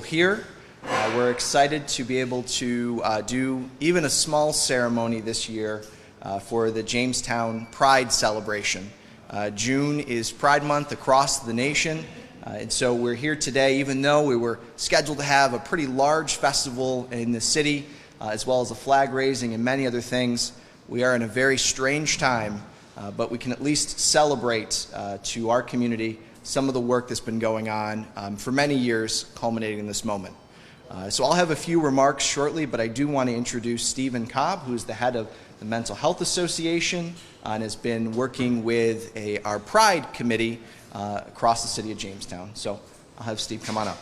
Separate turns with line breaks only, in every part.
Here. We're excited to be able to do even a small ceremony this year for the Jamestown Pride celebration. June is Pride Month across the nation, and so we're here today even though we were scheduled to have a pretty large festival in the city, as well as a flag raising and many other things. We are in a very strange time, but we can at least celebrate to our community some of the work that's been going on for many years, culminating in this moment. So I'll have a few remarks shortly, but I do want to introduce Stephen Cobb, who's the head of the Mental Health Association and has been working with our Pride Committee across the city of Jamestown. So I'll have Steve come on up.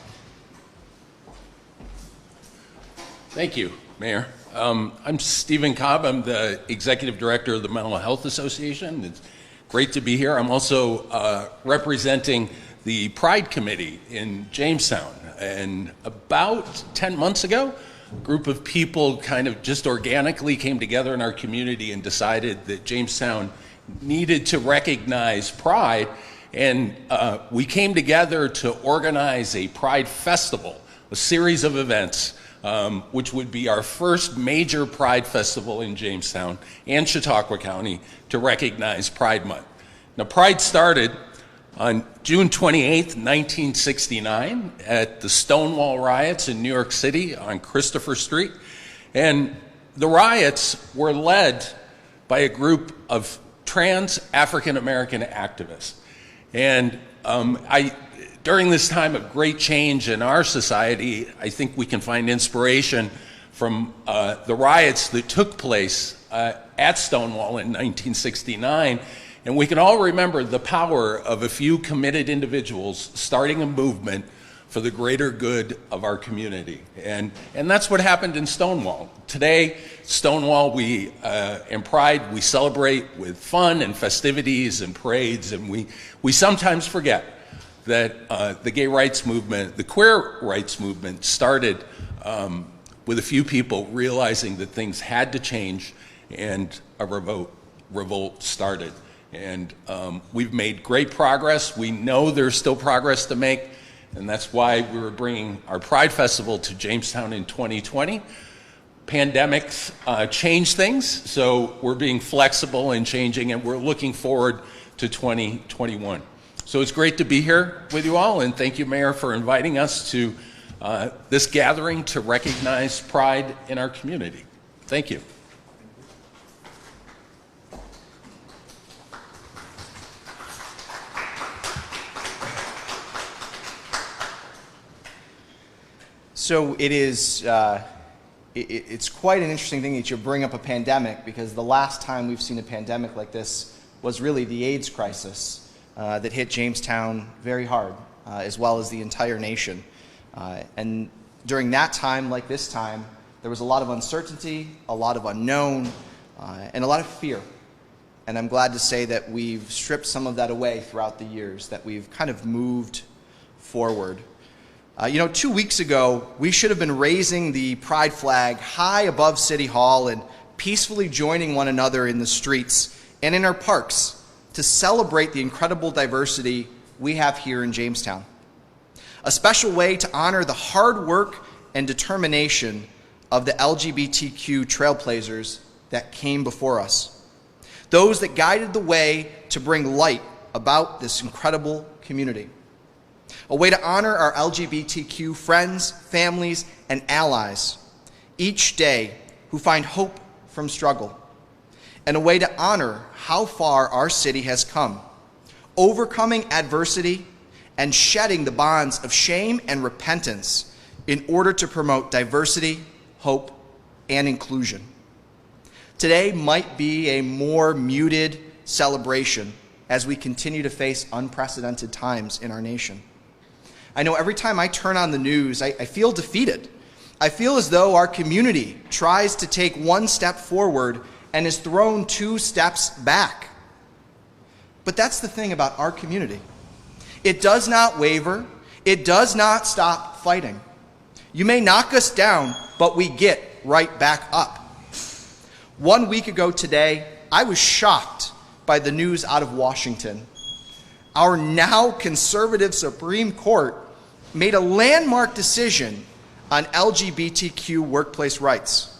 Thank you, Mayor. I'm Stephen Cobb. I'm the Executive Director of the Mental Health Association. It's great to be here. I'm also representing the Pride Committee in Jamestown. And about 10 months ago, a group of people kind of just organically came together in our community and decided that Jamestown needed to recognize Pride. And we came together to organize a Pride Festival, a series of events, which would be our first major Pride Festival in Jamestown and Chautauqua County to recognize Pride Month. Now, Pride started on June 28th, 1969 at the Stonewall riots in New York City on Christopher Street. And the riots were led by a group of trans African American activists. And during this time of great change in our society, I think we can find inspiration from the riots that took place at Stonewall in 1969. And we can all remember the power of a few committed individuals starting a movement for the greater good of our community. And that's what happened in Stonewall. Today, Stonewall, in Pride, we celebrate with fun and festivities and parades, and we sometimes forget that the gay rights movement, the queer rights movement started with a few people realizing that things had to change, and a revolt started. And we've made great progress. We know there's still progress to make, and that's why we were bringing our Pride Festival to Jamestown in 2020. Pandemics changed things, so we're being flexible and changing, and we're looking forward to 2021. So it's great to be here with you all, and thank you, Mayor, for inviting us to this gathering to recognize Pride in our community. Thank you.
So it is, it's quite an interesting thing that you bring up a pandemic, because the last time we've seen a pandemic like this was really the AIDS crisis that hit Jamestown very hard, as well as the entire nation. And during that time, like this time, there was a lot of uncertainty, a lot of unknown, and a lot of fear. And I'm glad to say that we've stripped some of that away throughout the years, that we've kind of moved forward. 2 weeks ago, we should have been raising the pride flag high above City Hall and peacefully joining one another in the streets and in our parks to celebrate the incredible diversity we have here in Jamestown. A special way to honor the hard work and determination of the LGBTQ trailblazers that came before us. Those that guided the way to bring light about this incredible community. A way to honor our LGBTQ friends, families, and allies each day who find hope from struggle. And a way to honor how far our city has come, overcoming adversity and shedding the bonds of shame and repentance in order to promote diversity, hope, and inclusion. Today might be a more muted celebration as we continue to face unprecedented times in our nation. I know every time I turn on the news, I feel defeated. I feel as though our community tries to take one step forward and is thrown 2 steps back. But that's the thing about our community. It does not waver. It does not stop fighting. You may knock us down, but we get right back up. 1 week ago today, I was shocked by the news out of Washington. Our now conservative Supreme Court made a landmark decision on LGBTQ workplace rights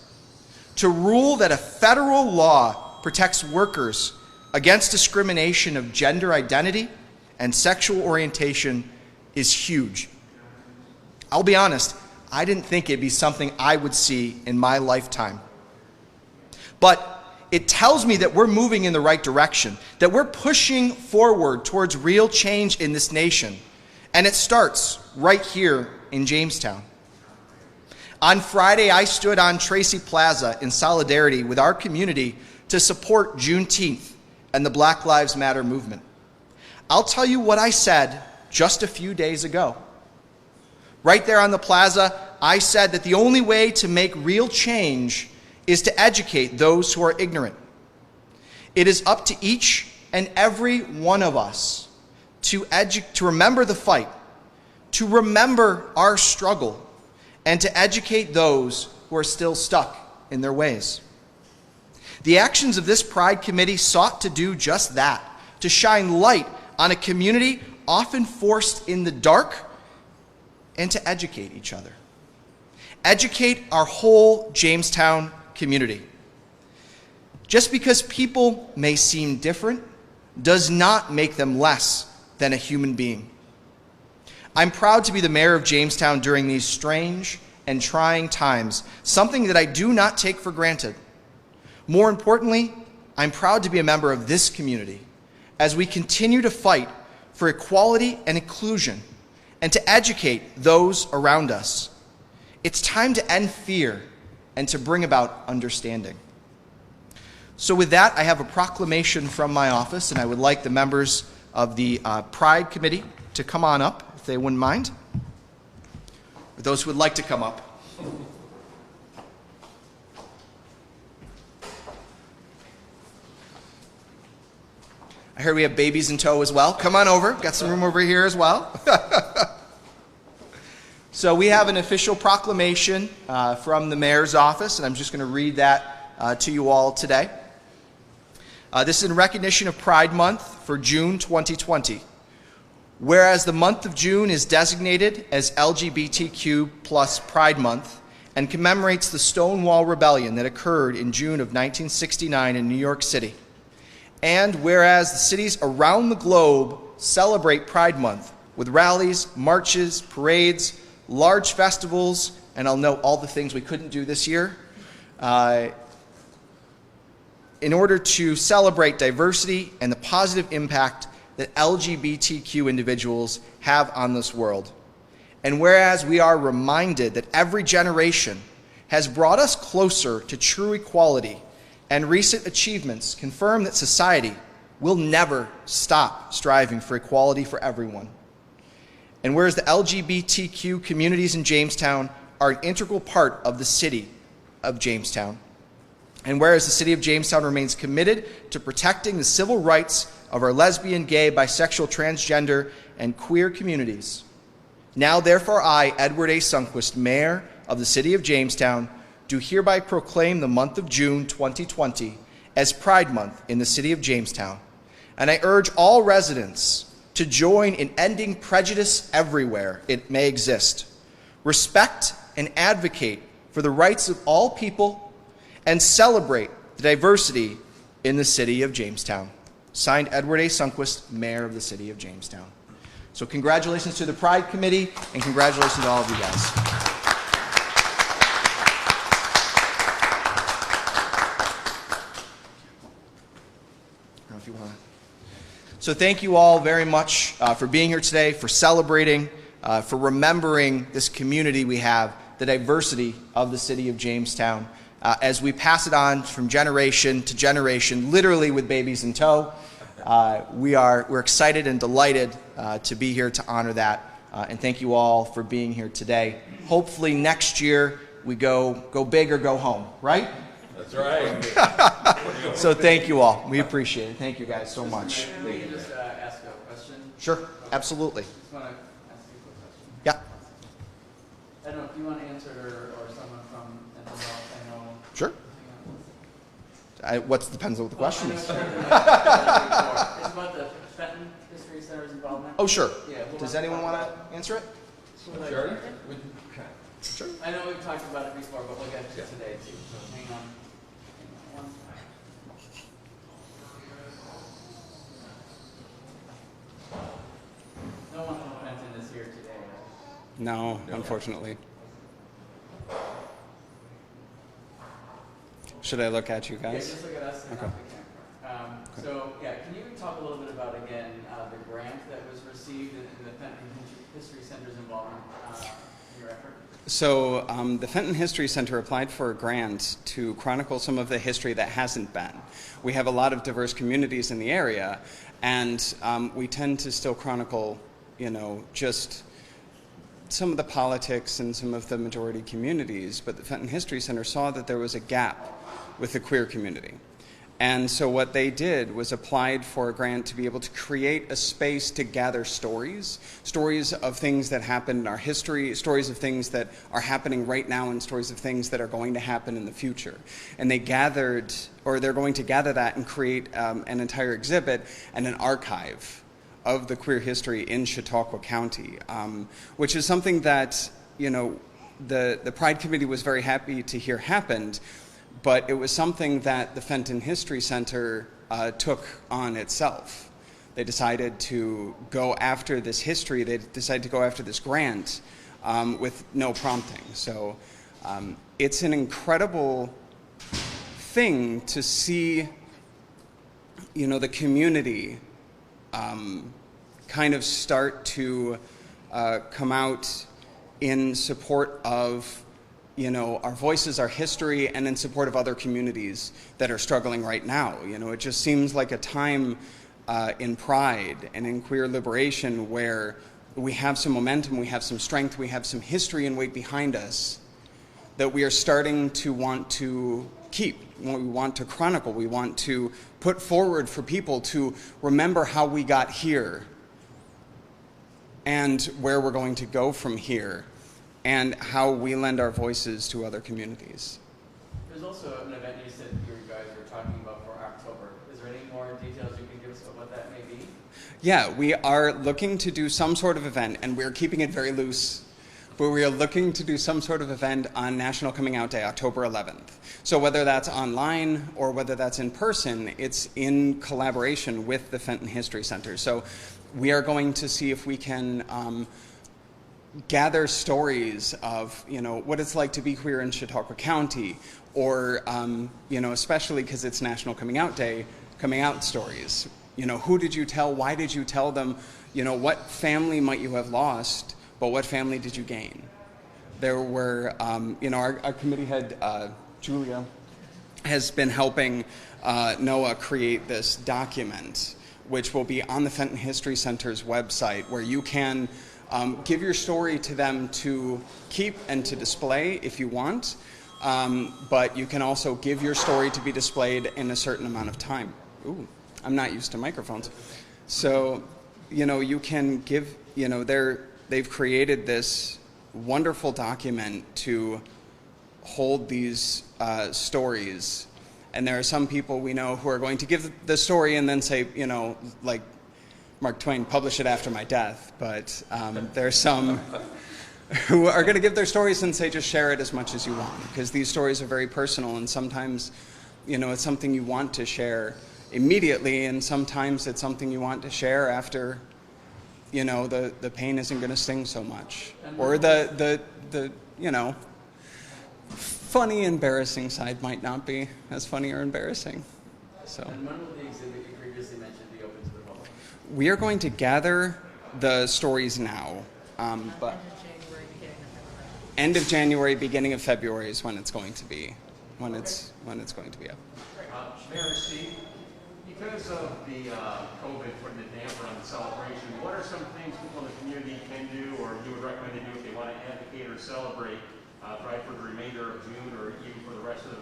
to rule that a federal law protects workers against discrimination of gender identity and sexual orientation is huge. I'll be honest, I didn't think it'd be something I would see in my lifetime. But it tells me that we're moving in the right direction, that we're pushing forward towards real change in this nation. And it starts right here in Jamestown. On Friday, I stood on Tracy Plaza in solidarity with our community to support Juneteenth and the Black Lives Matter movement. I'll tell you what I said just a few days ago. Right there on the plaza, I said that the only way to make real change is to educate those who are ignorant. It is up to each and every one of us to remember the fight, to remember our struggle, and to educate those who are still stuck in their ways. The actions of this Pride Committee sought to do just that, to shine light on a community often forced in the dark, and to educate each other. Educate our whole Jamestown community. Just because people may seem different does not make them less than a human being. I'm proud to be the mayor of Jamestown during these strange and trying times, something that I do not take for granted. More importantly, I'm proud to be a member of this community as we continue to fight for equality and inclusion and to educate those around us. It's time to end fear and to bring about understanding. So with that, I have a proclamation from my office, and I would like the members of the Pride Committee to come on up, if they wouldn't mind. For those who would like to come up. I heard we have babies in tow as well. Come on over. Got some room over here as well. So we have an official proclamation from the mayor's office, and I'm just going to read that to you all today. This is in recognition of Pride Month for June 2020. Whereas the month of June is designated as LGBTQ plus Pride Month and commemorates the Stonewall Rebellion that occurred in June of 1969 in New York City. And whereas the cities around the globe celebrate Pride Month with rallies, marches, parades, large festivals, and I'll note all the things we couldn't do this year, in order to celebrate diversity and the positive impact that LGBTQ individuals have on this world. And whereas we are reminded that every generation has brought us closer to true equality, and recent achievements confirm that society will never stop striving for equality for everyone. And whereas the LGBTQ communities in Jamestown are an integral part of the city of Jamestown, and whereas the city of Jamestown remains committed to protecting the civil rights of our lesbian, gay, bisexual, transgender, and queer communities, now therefore I, Edward A. Sundquist, Mayor of the city of Jamestown, do hereby proclaim the month of June 2020 as Pride Month in the city of Jamestown. And I urge all residents to join in ending prejudice everywhere it may exist, respect and advocate for the rights of all people, and celebrate the diversity in the city of Jamestown. Signed, Edward A. Sundquist, Mayor of the city of Jamestown. So congratulations to the Pride Committee, and congratulations to all of you guys. So thank you all very much for being here today, for celebrating, for remembering this community we have, the diversity of the city of Jamestown, as we pass it on from generation to generation, literally with babies in tow. We're excited and delighted to be here to honor that, and thank you all for being here today. Hopefully next year we go big or go home, right?
That's right.
So thank you all. We appreciate it. Thank you guys so much.
Can we just ask a question?
Sure, absolutely.
Just want to ask you a quick question.
Yeah,
I don't know if you want to answer it or someone from anyone else I know.
sure. What depends on what the question is.
It's about the Fenton History Center's involvement.
Oh, sure.
Yeah, who
Does
wants to
anyone
talk
want
about
to answer it?
Sure.
Sure. I know we've talked about it before, but we'll get to it today too. So hang on. One second. No one from Fenton is here today, right?
No, unfortunately. Should I look at you
Yeah,
guys?
just look at us and
Okay.
not the camera. So, yeah, can you talk a little bit about, again, the grant that was received and the Fenton History Center's involvement in your effort?
So the Fenton History Center applied for a grant to chronicle some of the history that hasn't been. We have a lot of diverse communities in the area, and we tend to still chronicle, just some of the politics and some of the majority communities, but the Fenton History Center saw that there was a gap with the queer community. And so what they did was applied for a grant to be able to create a space to gather stories of things that happened in our history, stories of things that are happening right now, and stories of things that are going to happen in the future. And they gathered, or they're going to gather that and create an entire exhibit and an archive of the queer history in Chautauqua County, which is something that, the Pride Committee was very happy to hear happened. But it was something that the Fenton History Center took on itself. They decided to go after this history. They decided to go after this grant with no prompting. So it's an incredible thing to see, the community kind of start to come out in support of our voices, our history, and in support of other communities that are struggling right now. It just seems like a time in pride and in queer liberation where we have some momentum, we have some strength, we have some history and weight behind us that we are starting to want to keep, we want to chronicle, we want to put forward for people to remember how we got here and where we're going to go from here, and how we lend our voices to other communities.
There's also an event you said you guys were talking about for October. Is there any more details you can give us about what that may be?
Yeah, we are looking to do some sort of event, and we're keeping it very loose, but we are looking to do some sort of event on National Coming Out Day, October 11th. So whether that's online or whether that's in person, it's in collaboration with the Fenton History Center. So we are going to see if we can gather stories of what it's like to be queer in Chautauqua County, or especially because it's National Coming Out Day, coming out stories. Who did you tell? Why did you tell them? What family might you have lost, but what family did you gain? There were our committee head Julia has been helping Noah create this document, which will be on the Fenton History Center's website, where you can give your story to them to keep and to display if you want, but you can also give your story to be displayed in a certain amount of time. Ooh, I'm not used to microphones. So, you can give, they've created this wonderful document to hold these stories. And there are some people we know who are going to give the story and then say, like Mark Twain, publish it after my death, but there's some who are going to give their stories and say just share it as much as you want, because these stories are very personal, and sometimes it's something you want to share immediately, and sometimes it's something you want to share after the pain isn't going to sting so much, or the funny, embarrassing side might not be as funny or embarrassing. So.
And when will the exhibit you previously mentioned be open to the public?
We are going to gather the stories now, but end of January, beginning of February is when it's going to be, when it's going to be up.
Mayor Steve, because of the COVID putting a damper on the celebration, what are some things people in the community can do, or you would recommend they do if they want to advocate or celebrate, probably for the remainder of June or even for the rest of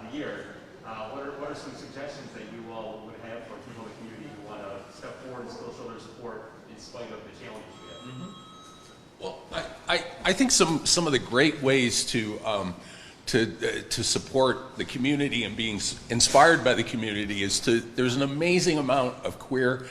the year? What are some suggestions that you all would have for people in the community who want to step forward and still show their support in spite of the challenges we have?
Well, I think some of the great ways to to support the community and being inspired by the community is there's an amazing amount of queer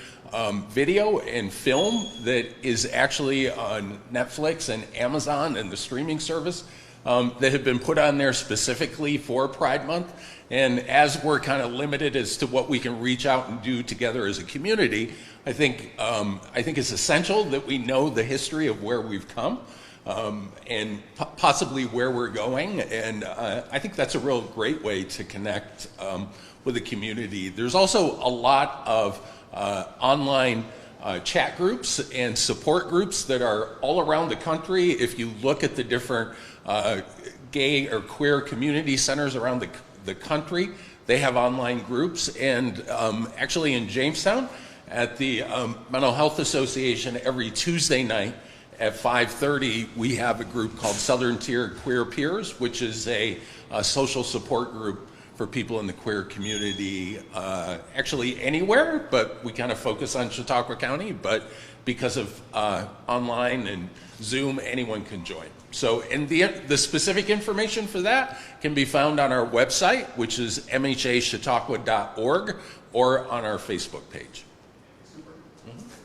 video and film that is actually on Netflix and Amazon and the streaming service that have been put on there specifically for Pride Month. And as we're kind of limited as to what we can reach out and do together as a community, I think it's essential that we know the history of where we've come and possibly where we're going. And I think that's a real great way to connect with the community. There's also a lot of online chat groups and support groups that are all around the country. If you look at the different gay or queer community centers around the country, they have online groups. And actually in Jamestown, at the Mental Health Association, every Tuesday night at 5:30, we have a group called Southern Tier Queer Peers, which is a social support group for people in the queer community, actually anywhere, but we kind of focus on Chautauqua County, but because of online and Zoom, anyone can join. So, and the specific information for that can be found on our website, which is mhachautauqua.org, or on our Facebook page.
Super.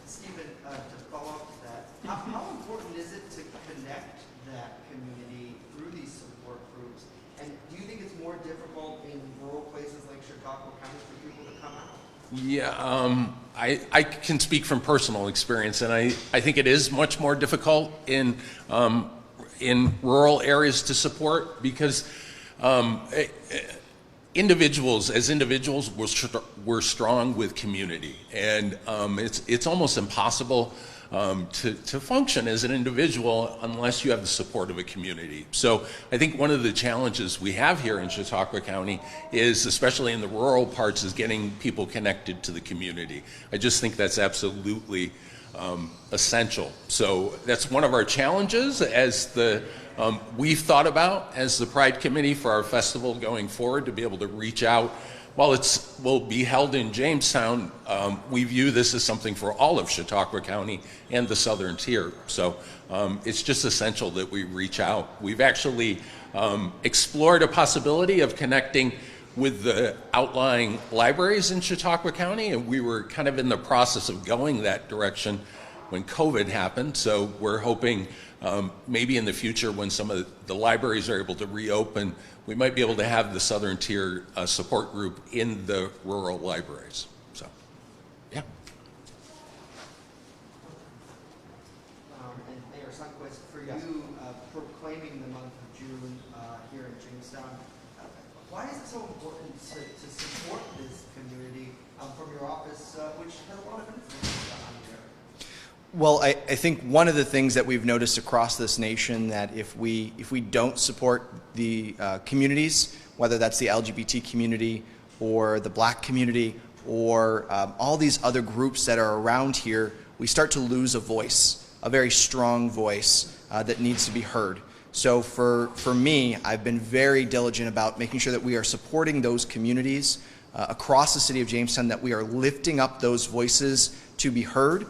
Stephen, to follow up to that, how important is it to connect that community through these support groups? And do you think it's more difficult in rural places like Chautauqua County for people to come out?
Yeah, I can speak from personal experience, and I think it is much more difficult in rural areas to support, because individuals we're strong with community, and it's almost impossible to function as an individual unless you have the support of a community. So I think one of the challenges we have here in Chautauqua County is, especially in the rural parts, is getting people connected to the community. I just think that's absolutely essential. So that's one of our challenges as we've thought about as the Pride Committee for our festival going forward, to be able to reach out. While will be held in Jamestown, we view this as something for all of Chautauqua County and the Southern Tier. So it's just essential that we reach out. We've actually explored a possibility of connecting with the outlying libraries in Chautauqua County, and we were kind of in the process of going that direction when COVID happened. So we're hoping maybe in the future, when some of the libraries are able to reopen, we might be able to have the Southern Tier support group in the rural libraries. So, yeah.
And Mayor Sundquist, for you, proclaiming the month of June here in Jamestown, why is it so important to support this community from your office, which has a lot of influence on you?
Well, I think one of the things that we've noticed across this nation, that if we don't support the communities, whether that's the LGBT community or the Black community or all these other groups that are around here, we start to lose a voice, a very strong voice that needs to be heard. So for me, I've been very diligent about making sure that we are supporting those communities across the city of Jamestown, that we are lifting up those voices to be heard.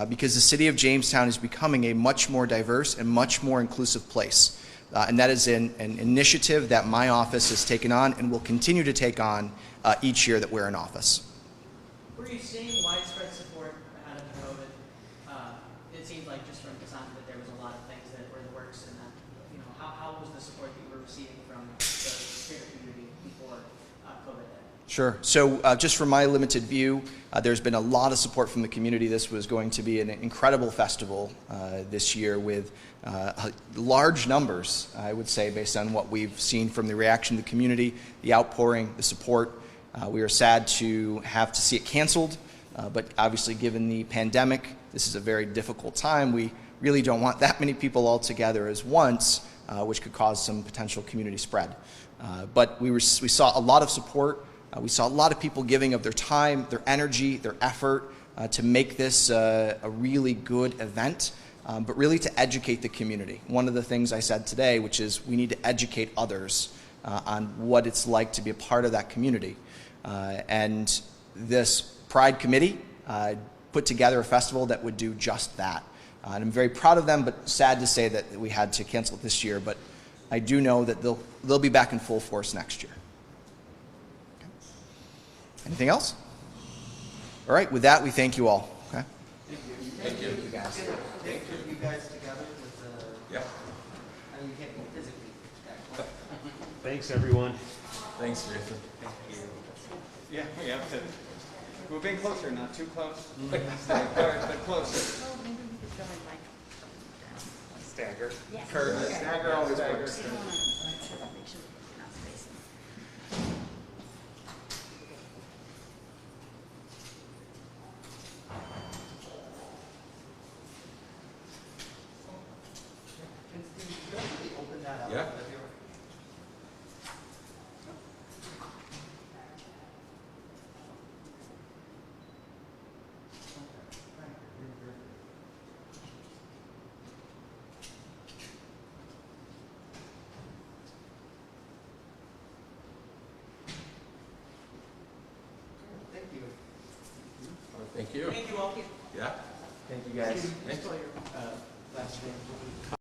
Because the city of Jamestown is becoming a much more diverse and much more inclusive place. And that is an initiative that my office has taken on and will continue to take on each year that we're in office.
Were you seeing widespread support out of COVID? It seemed like just from the sound of it, there was a lot of things that were in the works, and how was the support that you were receiving from the queer community before COVID hit?
Sure. So just from my limited view, there's been a lot of support from the community. This was going to be an incredible festival this year with large numbers, I would say, based on what we've seen from the reaction of the community, the outpouring, the support. We are sad to have to see it canceled, but obviously given the pandemic, this is a very difficult time. We really don't want that many people all together as once, which could cause some potential community spread. But we saw a lot of support. We saw a lot of people giving of their time, their energy, their effort to make this a really good event, but really to educate the community. One of the things I said today, which is we need to educate others on what it's like to be a part of that community. And this Pride Committee put together a festival that would do just that. And I'm very proud of them, but sad to say that we had to cancel it this year. But I do know that they'll be back in full force next year. Okay. Anything else? All right, with that, we thank you all. Okay?
Thank you.
You guys together with the,
Yeah.
I mean, you can't go physically that close.
Thanks, everyone.
Thanks, Jason.
Yeah, we have to move in closer, not too close. Stay apart, but closer.
Well, maybe we could go and like
Stagger.
Yes.
Curve. Stagger always works.
make sure we're not spacing.
Can you really open that up?
Yeah.
That'd be all right. Thank you.
Thank you.
Thank you all.
Yeah.
Thank you guys.
Thanks.
Last name.